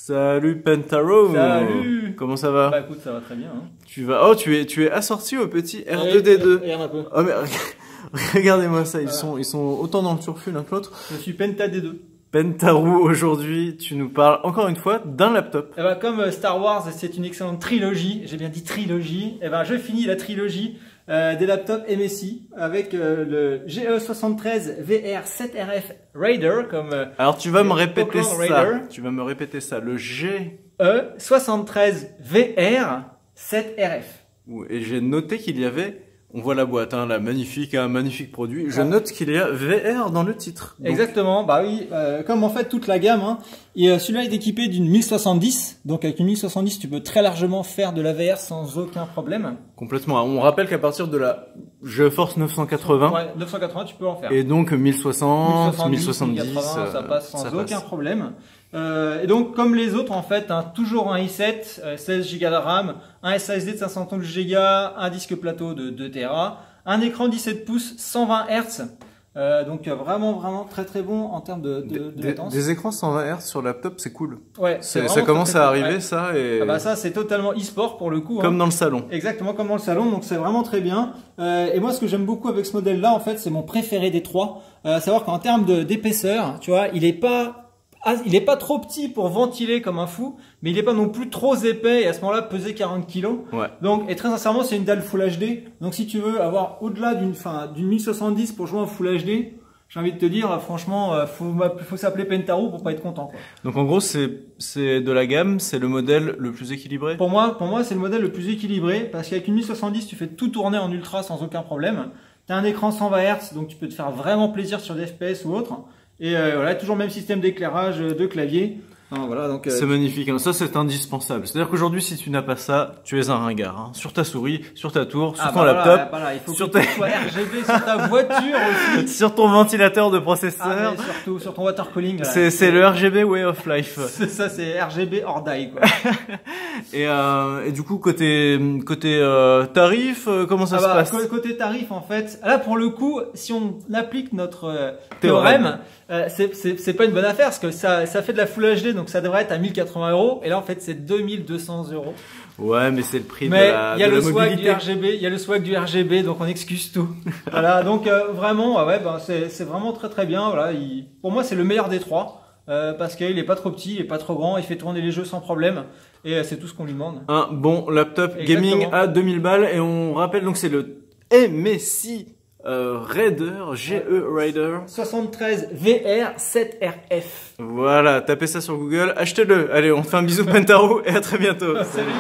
Salut Pentaro. Salut. Comment ça va? Bah écoute, ça va très bien. Hein. Tu es assorti au petit R2D2. Regarde un peu. Oh mais regardez-moi ça, ils sont autant dans le turfu l'un que l'autre. Je suis Penta D2. Pentaro, aujourd'hui, tu nous parles encore une fois d'un laptop. Et bah comme Star Wars, c'est une excellente trilogie. J'ai bien dit trilogie. Et ben je finis la trilogie des laptops MSI avec le GE73 VR7RF Raider comme. Alors tu vas me répéter ça. Raider. Tu vas me répéter ça. Le GE73 VR7RF. Et j'ai noté qu'il y avait. On voit la boîte, hein, là, magnifique, un magnifique produit. Je note qu'il y a VR dans le titre. Donc... Exactement, bah oui, comme en fait toute la gamme. Hein, et celui-là est équipé d'une 1070, donc avec une 1070, tu peux très largement faire de la VR sans aucun problème. Complètement. On rappelle qu'à partir de la GeForce 980, ouais, 980, tu peux en faire. Et donc 1060, 1070, 1080, ça passe sans aucun problème. Et donc comme les autres en fait, hein, toujours un i7, 16 Go de RAM, un SSD de 512 Go, un disque plateau de 2 Tera, un écran 17 pouces 120 Hz. Donc vraiment très très bon en termes de latence. Des écrans 120 Hz sur laptop, c'est cool. Ouais, ça commence à arriver, ouais. Ça. Et... Ah bah ça c'est totalement e-sport pour le coup. Comme hein. dans le salon. Exactement comme dans le salon, donc c'est vraiment très bien. Et moi ce que j'aime beaucoup avec ce modèle là en fait, c'est mon préféré des trois. Savoir qu'en termes d'épaisseur, tu vois, il est pas trop petit pour ventiler comme un fou, mais il est pas non plus trop épais et à ce moment-là peser 40 kg. Ouais. Donc, et très sincèrement, c'est une dalle Full HD. Donc, si tu veux avoir au-delà d'une 1070 pour jouer en Full HD, j'ai envie de te dire, franchement, faut s'appeler Pentaro pour pas être content, quoi. Donc, en gros, c'est de la gamme, c'est le modèle le plus équilibré? Pour moi, c'est le modèle le plus équilibré parce qu'avec une 1070, tu fais tout tourner en ultra sans aucun problème. Tu as un écran 120 Hz, donc tu peux te faire vraiment plaisir sur des FPS ou autre. Et voilà, toujours le même système d'éclairage de clavier. Voilà, donc c'est magnifique, hein. Ça c'est indispensable. C'est-à-dire qu'aujourd'hui, si tu n'as pas ça, tu es un ringard. Hein. Sur ta souris, sur ta tour, sur ton laptop, voilà, il faut que tu sois RGB sur ta voiture aussi. Sur ton ventilateur de processeur. Mais surtout sur ton water cooling. C'est le RGB way of life. Ça, c'est RGB or die, quoi. Et du coup, côté tarif, comment ça se passe? Côté tarif, en fait, là pour le coup, si on applique notre théorème, c'est pas une bonne affaire parce que ça fait de la Full HD, donc ça devrait être à 1080 €. Et là, en fait, c'est 2200 €. Ouais, mais c'est le prix mais de la il y a le swag mobilité. du RGB, il y a le swag du RGB, donc on excuse tout. Voilà, donc vraiment, ouais, ben c'est vraiment très bien. Voilà, pour moi, c'est le meilleur des trois. Parce qu'il est pas trop petit, il est pas trop grand, il fait tourner les jeux sans problème et c'est tout ce qu'on lui demande. Un bon laptop gaming à 2000 balles et on rappelle donc c'est le MSI Raider, GE Raider 73 VR7RF. Voilà, tapez ça sur Google, achetez-le. Allez, on fait un bisou Pentaro et à très bientôt. Salut.